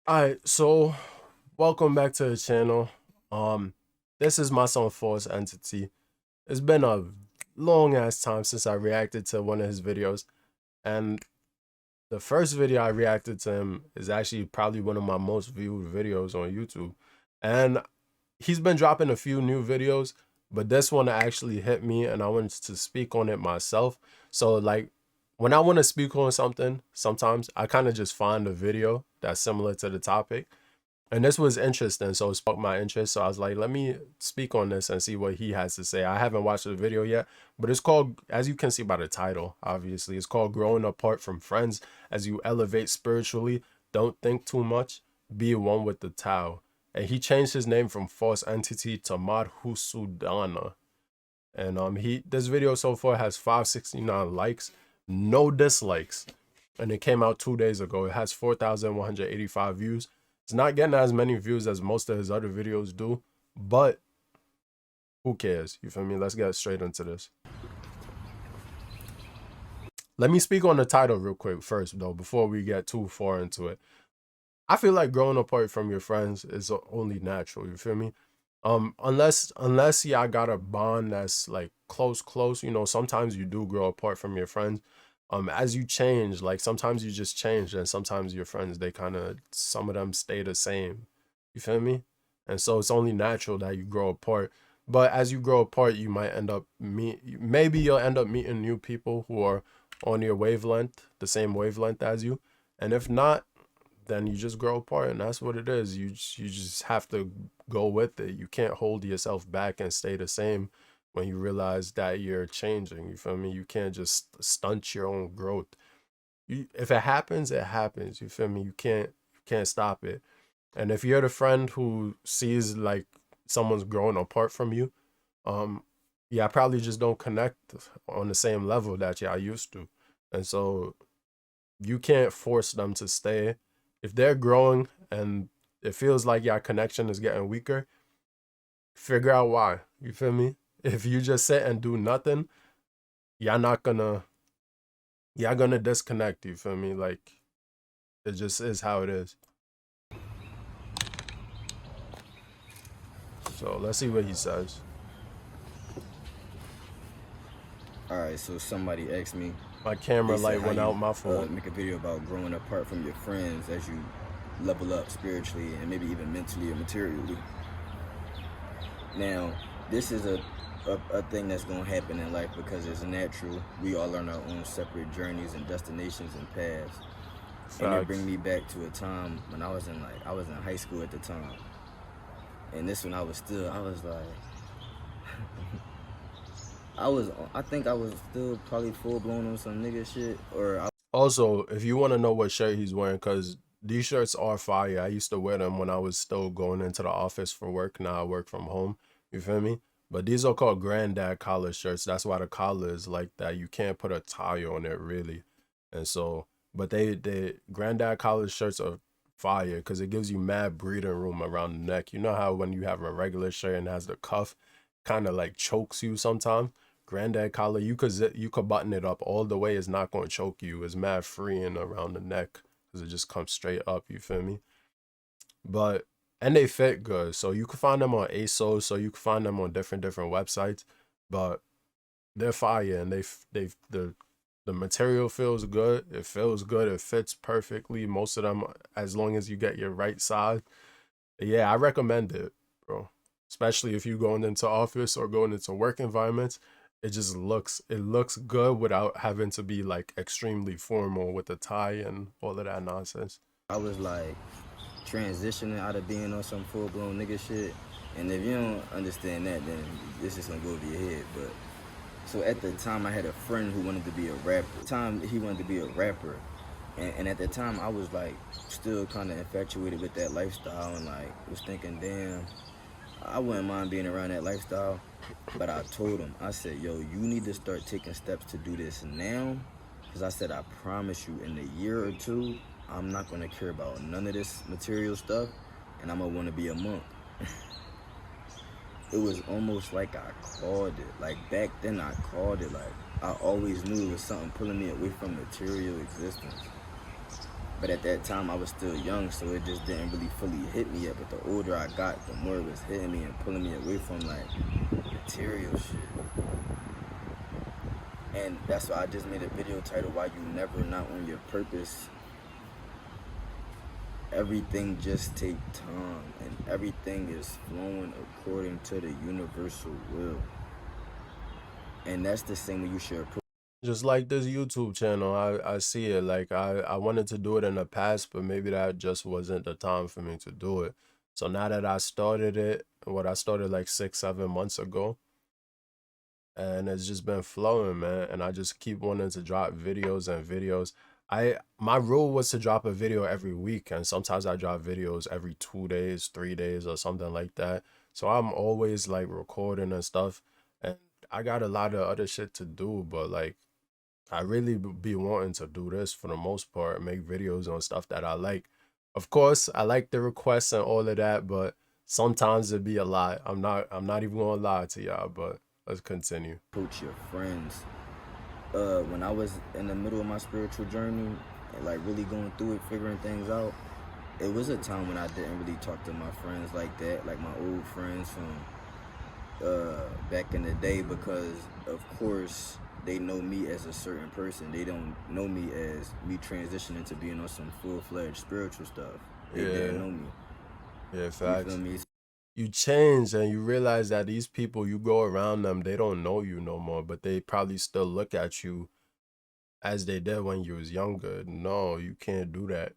Alright, so welcome back to the channel. Um, this is my son Force Entity. It's been a long ass time since I reacted to one of his videos, and the first video I reacted to him is actually probably one of my most viewed videos on YouTube. And he's been dropping a few new videos, but this one actually hit me and I wanted to speak on it myself. So like when I want to speak on something, sometimes I kind of just find a video that's similar to the topic. And this was interesting, so it sparked my interest. So I was like, let me speak on this and see what he has to say. I haven't watched the video yet, but it's called, as you can see by the title, obviously, it's called Growing Apart from Friends as You Elevate Spiritually. Don't think too much. Be one with the Tao. And he changed his name from False Entity to Madhusudana. And this video so far has 569 likes, no dislikes. And it came out 2 days ago. It has 4,185 views. It's not getting as many views as most of his other videos do, but who cares? You feel me? Let's get straight into this. Let me speak on the title real quick first, though, before we get too far into it. I feel like growing apart from your friends is only natural. You feel me? Unless y'all got a bond that's like close, you know, sometimes you do grow apart from your friends. As you change, like sometimes you just change, and sometimes your friends, they kind of, some of them stay the same. You feel me? And so it's only natural that you grow apart. But as you grow apart, you might end up maybe you'll end up meeting new people who are on your wavelength, the same wavelength as you. And if not, then you just grow apart, and that's what it is. You just have to go with it. You can't hold yourself back and stay the same when you realize that you're changing. You feel me? You can't just stunt your own growth. If it happens, it happens. You feel me? You can't stop it. And if you're the friend who sees like someone's growing apart from you, um, yeah, probably just don't connect on the same level that y'all used to. And so you can't force them to stay. If they're growing and it feels like your connection is getting weaker, figure out why. You feel me? If you just sit and do nothing, y'all not gonna y'all gonna disconnect. You feel me? Like it just is how it is. So let's see what he says. All right, so somebody asked me, My camera they said light how went out. you My fault. make a video about growing apart from your friends as you level up spiritually and maybe even mentally or materially. Now, this is a thing that's going to happen in life because it's natural. We all on our own separate journeys and destinations and paths. And it bring Facts. me back to a time when I was in high school at the time. And this when I was like, I think I was still probably full blown on some nigga shit, or Also, if you want to know what shirt he's wearing, because these shirts are fire. I used to wear them when I was still going into the office for work. Now I work from home. You feel me? But these are called granddad collar shirts. That's why the collar is like that. You can't put a tie on it really. And so, but they granddad collar shirts are fire because it gives you mad breathing room around the neck. You know how when you have a regular shirt and has the cuff, kind of like chokes you sometimes. Granddad collar, you could button it up all the way. It's not going to choke you. It's mad freeing around the neck because it just comes straight up. You feel me? But and they fit good, so you can find them on ASOS, so you can find them on different websites. But they're fire, and the material feels good. It feels good. It fits perfectly. Most of them, as long as you get your right size. Yeah, I recommend it, bro. Especially if you're going into office or going into work environments. It looks good without having to be like extremely formal with a tie and all of that nonsense. I was like transitioning out of being on some full blown nigga shit. And if you don't understand that, then this is gonna go over your head. But so at the time, I had a friend who wanted to be a rapper. At the time, he wanted to be a rapper, and at the time, I was like still kind of infatuated with that lifestyle, and like was thinking, damn, I wouldn't mind being around that lifestyle. But I told him, I said, yo, you need to start taking steps to do this now. Because I said, I promise you, in a year or two, I'm not going to care about none of this material stuff. And I'm going to want to be a monk. It was almost like I called it. Like back then, I called it. Like I always knew it was something pulling me away from material existence. But at that time, I was still young, so it just didn't really fully hit me yet. But the older I got, the more it was hitting me and pulling me away from like material shit. And that's why I just made a video titled "Why You Never Not on Your Purpose." Everything just take time, and everything is flowing according to the universal will. And that's the same way you should approach. Just like this YouTube channel, I see it. Like I wanted to do it in the past, but maybe that just wasn't the time for me to do it. So now that I started it, I started like 6, 7 months ago, and it's just been flowing, man. And I just keep wanting to drop videos and videos. My rule was to drop a video every week, and sometimes I drop videos every 2 days, 3 days, or something like that. So I'm always like recording and stuff, and I got a lot of other shit to do, but like I really be wanting to do this for the most part, make videos on stuff that I like. Of course, I like the requests and all of that, but sometimes it'd be a lot. I'm not even gonna lie to y'all, but let's continue. Your friends. When I was in the middle of my spiritual journey and like really going through it, figuring things out, it was a time when I didn't really talk to my friends like that, like my old friends from back in the day, because of course they know me as a certain person. They don't know me as me transitioning to being on some full-fledged spiritual stuff. They didn't know me. Yeah, You facts. feel me? You change and you realize that these people, you go around them, they don't know you no more, but they probably still look at you as they did when you was younger. No, you can't do that.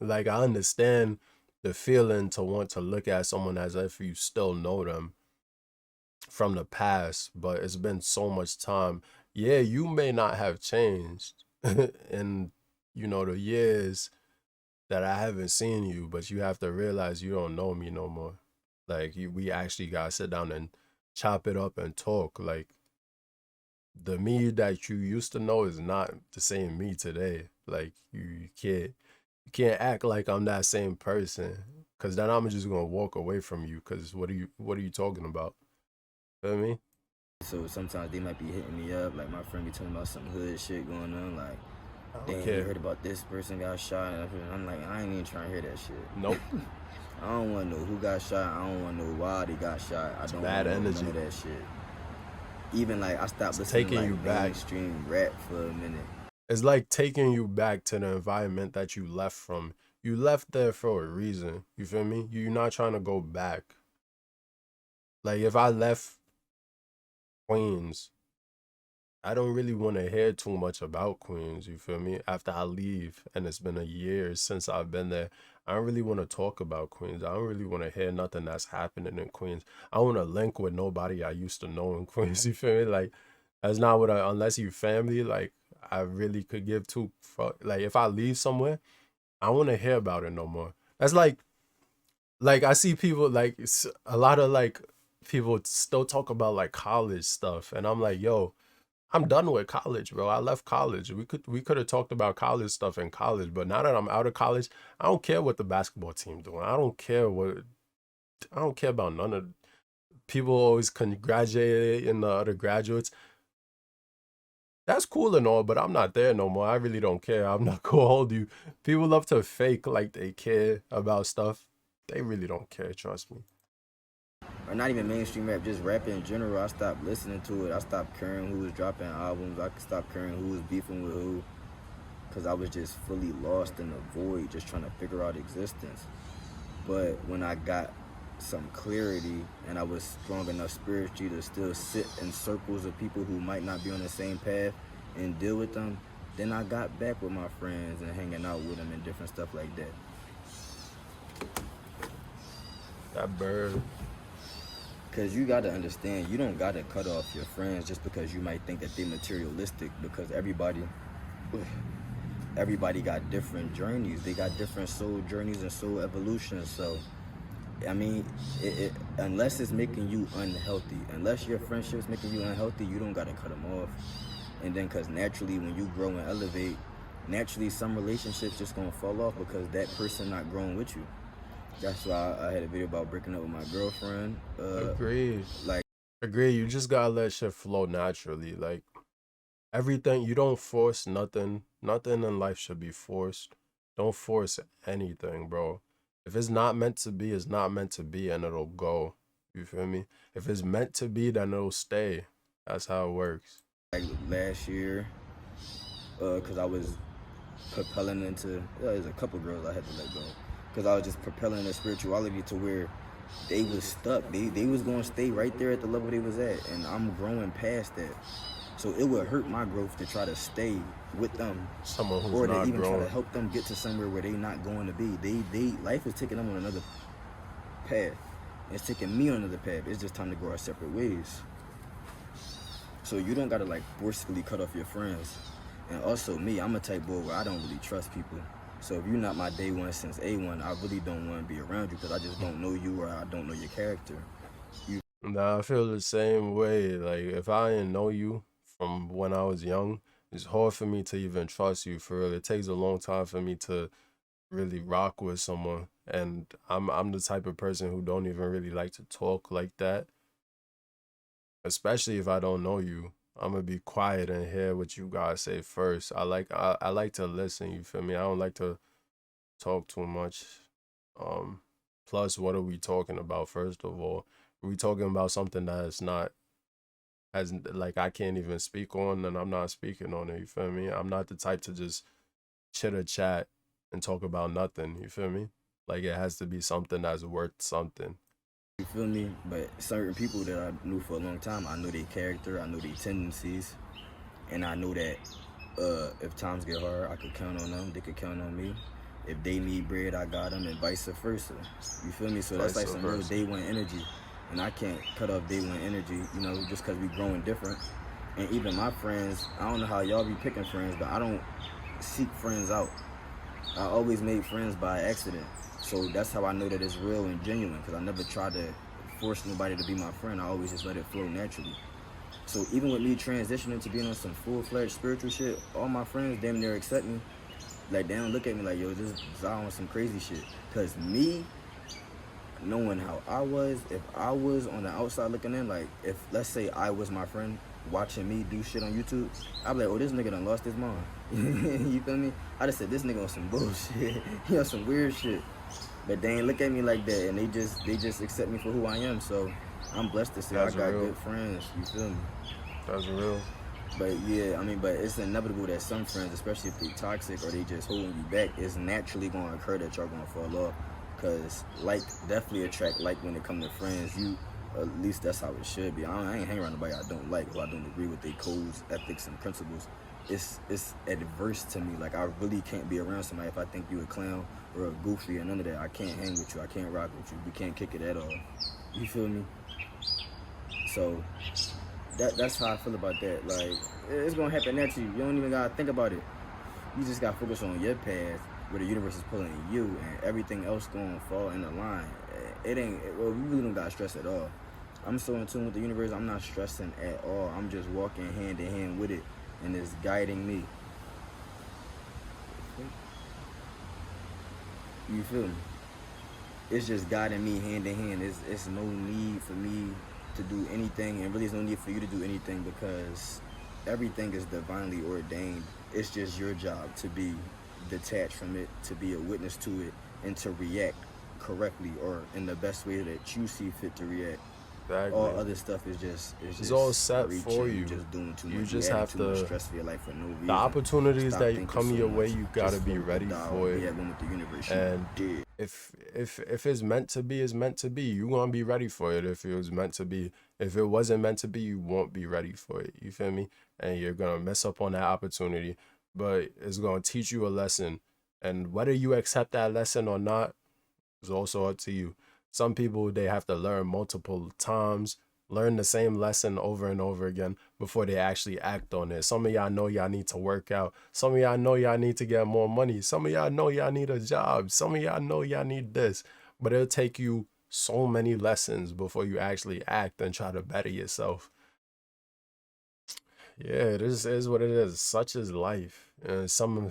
Like I understand the feeling to want to look at someone as if you still know them from the past, but it's been so much time. Yeah, you may not have changed in, the years that I haven't seen you, but you have to realize you don't know me no more. Like we actually gotta sit down and chop it up and talk. Like the me that you used to know is not the same me today. Like you can't act like I'm that same person, cause then I'm just gonna walk away from you. Cause what are you talking about? Feel me? So sometimes they might be hitting me up, like my friend be talking about some hood shit going on, like, I don't damn, you care. heard about this person got shot, and I'm like, I ain't even trying to hear that shit. Nope. I don't want to know who got shot. I don't want to know why they got shot. I don't want Bad to know energy. none of that shit. Even like I stopped It's listening to taking like you back. mainstream rap for a minute. It's like taking you back to the environment that you left from. You left there for a reason. You feel me? You're not trying to go back. Like if I left Queens, I don't really want to hear too much about Queens, you feel me? After I leave, and it's been a year since I've been there, I don't really want to talk about Queens. I don't really want to hear nothing that's happening in Queens. I want to link with nobody I used to know in Queens, you feel me? Like, that's not what unless you family, like, I really could give two fuck. Like, if I leave somewhere, I want to hear about it no more. That's like I see people, like, a lot of, like, people still talk about, like, college stuff, and I'm like, yo, I'm done with college, bro. I left college. We could have talked about college stuff in college, but now that I'm out of college, I don't care what the basketball team doing. I don't care about none of people always congratulating the other graduates. That's cool and all, but I'm not there no more. I really don't care. I'm not gonna hold you. People love to fake like they care about stuff. They really don't care, trust me. Or not even mainstream rap, just rap in general. I stopped listening to it. I stopped caring who was dropping albums. I stopped caring who was beefing with who, because I was just fully lost in the void, just trying to figure out existence. But when I got some clarity and I was strong enough spiritually to still sit in circles of people who might not be on the same path and deal with them, then I got back with my friends and hanging out with them and different stuff like that. That bird. Because you got to understand, you don't got to cut off your friends just because you might think that they're materialistic, because everybody got different journeys. They got different soul journeys and soul evolutions. So I mean, unless it's making you unhealthy, unless your friendship's making you unhealthy, you don't gotta cut them off. And then, cause naturally, when you grow and elevate, naturally some relationships just gonna fall off because that person not growing with you. That's why I had a video about breaking up with my girlfriend. Agreed. Like, Agree. You just gotta let shit flow naturally. Like everything, you don't force nothing. Nothing in life should be forced. Don't force anything, bro. If it's not meant to be, it's not meant to be, and it'll go. You feel me? If it's meant to be, then it'll stay. That's how it works. Like last year, cause I was propelling into. There's a couple girls I had to let go, cause I was just propelling their spirituality to where they was stuck. They was gonna stay right there at the level they was at, and I'm growing past that. So it would hurt my growth to try to stay with them, Someone who's or to not even try to growing. help them get to somewhere where they not going to be. They life is taking them on another path. It's taking me on another path. It's just time to go our separate ways. So you don't gotta like forcefully cut off your friends. And also me, I'm a type boy where I don't really trust people. So if you're not my day one since A1, I really don't want to be around you because I just don't know you or I don't know your character. You Nah, I feel the same way. Like if I didn't know you from when I was young, it's hard for me to even trust you for real. It takes a long time for me to really rock with someone. And I'm the type of person who don't even really like to talk like that, especially if I don't know you. I'm gonna be quiet and hear what you guys say first. I like to listen, you feel me? I don't like to talk too much. Um Plus what are we talking about first of all? Are we talking about something that is not as like I can't even speak on and I'm not speaking on it, you feel me? I'm not the type to just chitter chat and talk about nothing, you feel me? Like it has to be something that's worth something. you feel me? But certain people that I knew for a long time, I know their character, I know their tendencies, and I know that if times get hard, I could count on them. They could count on me. If they need bread, I got them, and vice versa. You feel me? So that's Vice like some real versa. day one energy, and I can't cut off day one energy. You know, just because we growing different. And even my friends, I don't know how y'all be picking friends, but I don't seek friends out. I always made friends by accident. So that's how I know that it's real and genuine, because I never tried to force nobody to be my friend. I always just let it flow naturally. So even with me transitioning to being on some full-fledged spiritual shit, all my friends damn near accept me. Like they don't look at me like, yo, this is on some crazy shit. Cause me, knowing how I was, if I was on the outside looking in, like if let's say I was my friend watching me do shit on YouTube, I'd be like, oh, this nigga done lost his mind. You feel me? I just said this nigga on some bullshit. He on some weird shit. But they ain't look at me like that, and they just accept me for who I am. So I'm blessed to say I That's got real. good friends. You feel me? That's real. But yeah, I mean, but it's inevitable that some friends, especially if they toxic or they just holding you back, it's naturally going to occur that y'all going to fall off. Cause like definitely attract like when it comes to friends. You, at least that's how it should be. I ain't hang around nobody I don't like or I don't agree with their codes, ethics, and principles. It's adverse to me. Like I really can't be around somebody if I think you a clown or a goofy or none of that. I can't hang with you. I can't rock with you. We can't kick it at all. You feel me? So that's how I feel about that. Like it's gonna happen naturally. You don't even gotta think about it. You just gotta focus on your path where the universe is pulling you, and everything else gonna fall in the line. It ain't. Well, you really don't gotta stress at all. I'm so in tune with the universe. I'm not stressing at all. I'm just walking hand in hand with it, and it's guiding me. You feel me? It's just guiding me hand in hand. It's no need for me to do anything, and really, there's no need for you to do anything because everything is divinely ordained. It's just your job to be detached from it, to be a witness to it, and to react correctly or in the best way that you see fit to react. All Exactly. other stuff is just It's all set for reaching. You you. just doing too You much. You just adding have too much to, stress for your life for no the reason. opportunities Stop that thinking come so your way, much. you gotta Just be float the ready dial. for Be it. at one with the universe. You And did. if it's meant to be, it's meant to be. You gonna be ready for it. If it was meant to be, if it wasn't meant to be, you won't be ready for it. You feel me? And you're gonna mess up on that opportunity. But it's gonna teach you a lesson. And whether you accept that lesson or not is also up to you. Some people they have to learn multiple times, learn the same lesson over and over again before they actually act on it. Some of y'all know y'all need to work out. Some of y'all know y'all need to get more money. Some of y'all know y'all need a job. Some of y'all know y'all need this. But it'll take you so many lessons before you actually act and try to better yourself. Yeah, this is what it is. Such is life. And some,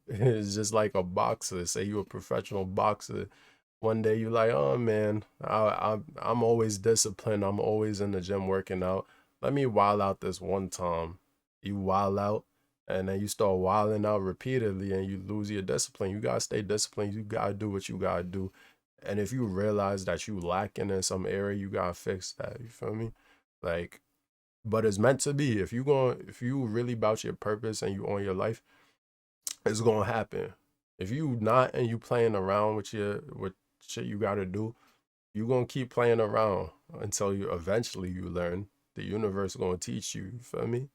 it's just like a boxer. Say you're a professional boxer. One day you're like, oh man, I'm always disciplined. I'm always in the gym working out. Let me wild out this one time. You wild out, and then you start wilding out repeatedly and you lose your discipline. You gotta stay disciplined. You gotta do what you gotta do. And if you realize that you lacking in some area, you gotta fix that. You feel me? Like, but it's meant to be. If you really about your purpose and you own your life, it's gonna happen. If you not and you playing around with shit you gotta do, you gonna keep playing around until you eventually you learn. The universe gonna teach you. You feel me?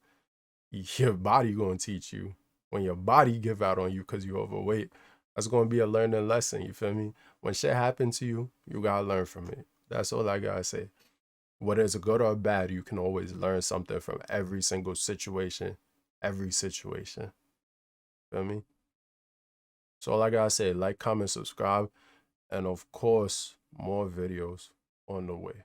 Your body gonna teach you. When your body give out on you because you overweight, that's gonna be a learning lesson. You feel me? When shit happen to you, you gotta learn from it. That's all I gotta say. Whether it's good or bad, you can always learn something from every single situation. Every situation. Feel me? So all I gotta say, like, comment, subscribe, and of course, more videos on the way.